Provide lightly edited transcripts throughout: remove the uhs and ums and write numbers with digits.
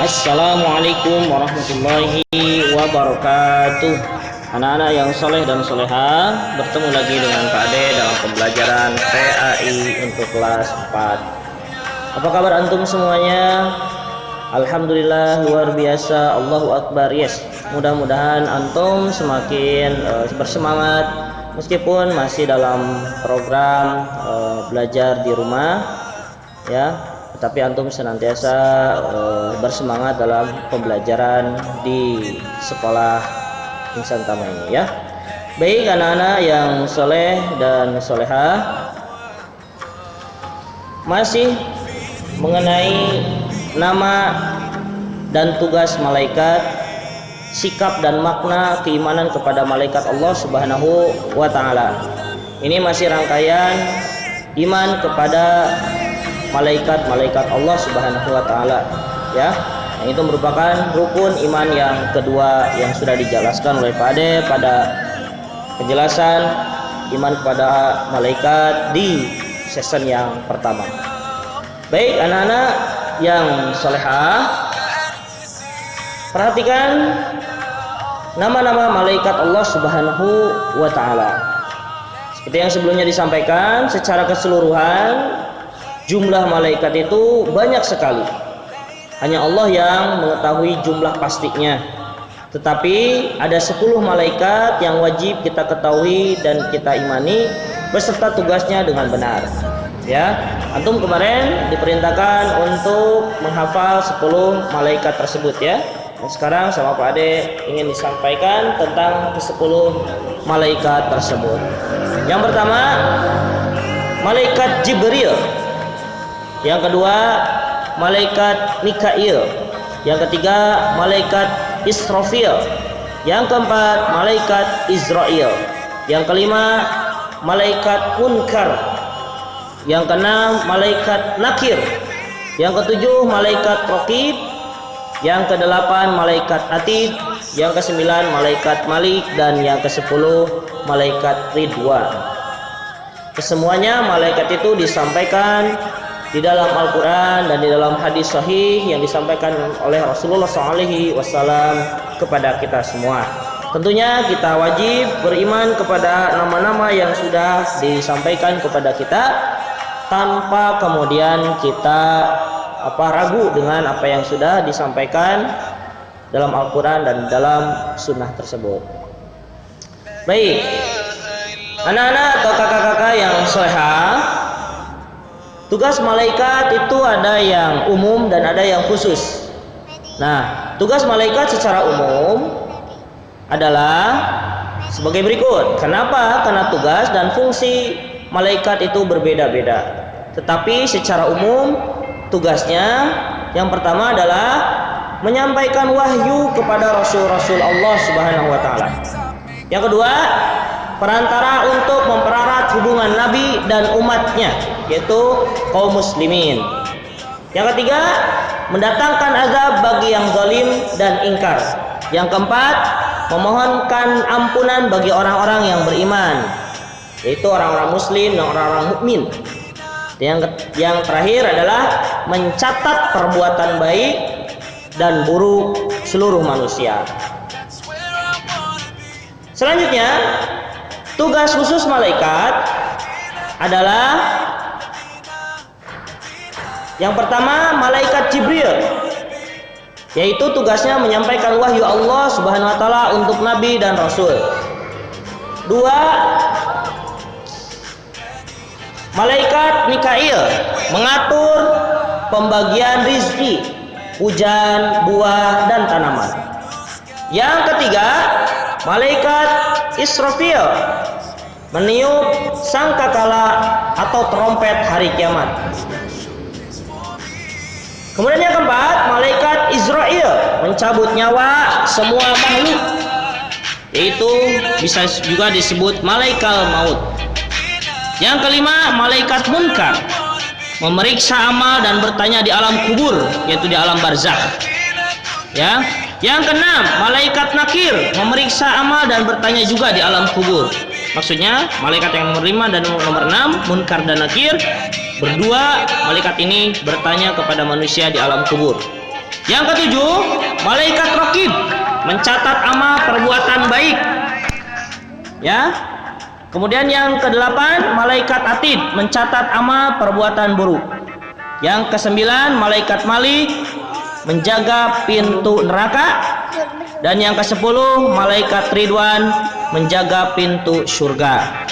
Assalamualaikum warahmatullahi wabarakatuh. Anak-anak yang soleh dan soleha, bertemu lagi dengan Pak Ade dalam pembelajaran PAI untuk kelas 4. Apa kabar antum semuanya? Alhamdulillah, luar biasa, Allahu Akbar. Yes, mudah-mudahan antum semakin bersemangat meskipun masih dalam program belajar di rumah, ya. Tapi antum senantiasa bersemangat dalam pembelajaran di sekolah Insan Tama ini, ya. Baik anak-anak yang soleh dan soleha, masih mengenai nama dan tugas malaikat, sikap dan makna keimanan kepada malaikat Allah Subhanahu wa Ta'ala. Ini masih rangkaian iman kepada malaikat-malaikat Allah Subhanahu wa Ta'ala, ya. Yang itu merupakan rukun iman yang kedua yang sudah dijelaskan oleh Pak Ade pada penjelasan iman kepada malaikat di season yang pertama. Baik anak-anak yang solehah, perhatikan nama-nama malaikat Allah Subhanahu wa Ta'ala. Seperti yang sebelumnya disampaikan, secara keseluruhan jumlah malaikat itu banyak sekali. Hanya Allah yang mengetahui jumlah pastinya. Tetapi ada 10 malaikat yang wajib kita ketahui dan kita imani beserta tugasnya dengan benar. Ya, antum kemarin diperintahkan untuk menghafal 10 malaikat tersebut, ya. Dan sekarang sama Pak Ade ingin disampaikan tentang ke-10 malaikat tersebut. Yang pertama, malaikat Jibril. Yang kedua, malaikat Mikail. Yang ketiga, malaikat Israfil. Yang keempat, malaikat Israel. Yang kelima, malaikat Munkar. Yang keenam, malaikat Nakir. Yang ketujuh, malaikat Raqib. Yang kedelapan, malaikat Atid. Yang kesembilan, malaikat Malik. Dan yang ke-10, malaikat Ridwan. Kesemuanya malaikat itu disampaikan di dalam Al-Quran dan di dalam hadis sahih yang disampaikan oleh Rasulullah SAW kepada kita semua. Tentunya kita wajib beriman kepada nama-nama yang sudah disampaikan kepada kita tanpa kemudian kita ragu dengan apa yang sudah disampaikan dalam Al-Quran dan dalam sunnah tersebut. Baik, anak-anak atau kakak-kakak yang solehah, tugas malaikat itu ada yang umum dan ada yang khusus. Nah, tugas malaikat secara umum adalah sebagai berikut. Kenapa? Karena tugas dan fungsi malaikat itu berbeda-beda. Tetapi secara umum tugasnya yang pertama adalah menyampaikan wahyu kepada rasul-rasul Allah Subhanahu wa Ta'ala. Yang kedua, perantara untuk memperarat hubungan Nabi dan umatnya, yaitu kaum muslimin. Yang ketiga, mendatangkan azab bagi yang zalim dan ingkar. Yang keempat, memohonkan ampunan bagi orang-orang yang beriman, yaitu orang-orang muslim dan orang-orang mukmin. Yang terakhir adalah mencatat perbuatan baik dan buruk seluruh manusia. Selanjutnya, tugas khusus malaikat adalah yang pertama, malaikat Jibril, yaitu tugasnya menyampaikan wahyu Allah Subhanahu wa Ta'ala untuk nabi dan rasul. Dua, malaikat Mikail mengatur pembagian rizki, hujan, buah, dan tanaman. Yang ketiga, malaikat Israfil meniup sangkakala atau trompet hari kiamat. Kemudian yang keempat, malaikat Israel mencabut nyawa semua makhluk, yaitu bisa juga disebut malaikat maut. Yang kelima, malaikat Munkar memeriksa amal dan bertanya di alam kubur, yaitu di alam barzakh. Ya. Yang keenam, malaikat Nakir memeriksa amal dan bertanya juga di alam kubur. Maksudnya malaikat yang nomor 5 dan nomor 6, Munkar dan Nakir, berdua malaikat ini bertanya kepada manusia di alam kubur. Yang ketujuh, malaikat raqib, mencatat amal perbuatan baik. Ya. Kemudian yang kedelapan, malaikat atid, mencatat amal perbuatan buruk. Yang kesembilan, malaikat malik, menjaga pintu neraka. Dan yang kesepuluh, malaikat ridwan, menjaga pintu surga.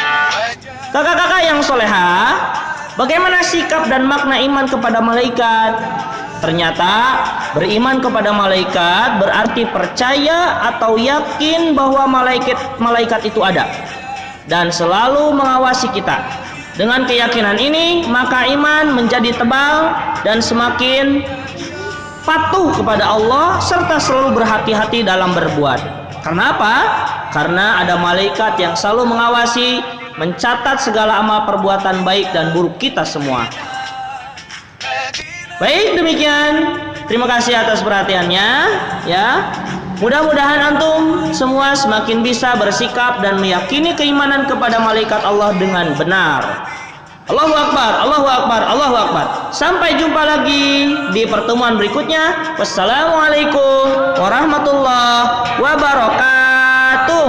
Kakak-kakak yang soleha, bagaimana sikap dan makna iman kepada malaikat? Ternyata beriman kepada malaikat berarti percaya atau yakin bahwa malaikat itu ada dan selalu mengawasi kita. Dengan keyakinan ini, maka iman menjadi tebal dan semakin patuh kepada Allah serta selalu berhati-hati dalam berbuat. Karena apa? Karena ada malaikat yang selalu mengawasi, mencatat segala amal perbuatan baik dan buruk kita semua. Baik, demikian. Terima kasih atas perhatiannya, ya. Mudah-mudahan antum semua semakin bisa bersikap dan meyakini keimanan kepada malaikat Allah dengan benar. Allahu Akbar, Allahu Akbar, Allahu Akbar. Sampai jumpa lagi di pertemuan berikutnya. Wassalamualaikum warahmatullahi wabarakatuh.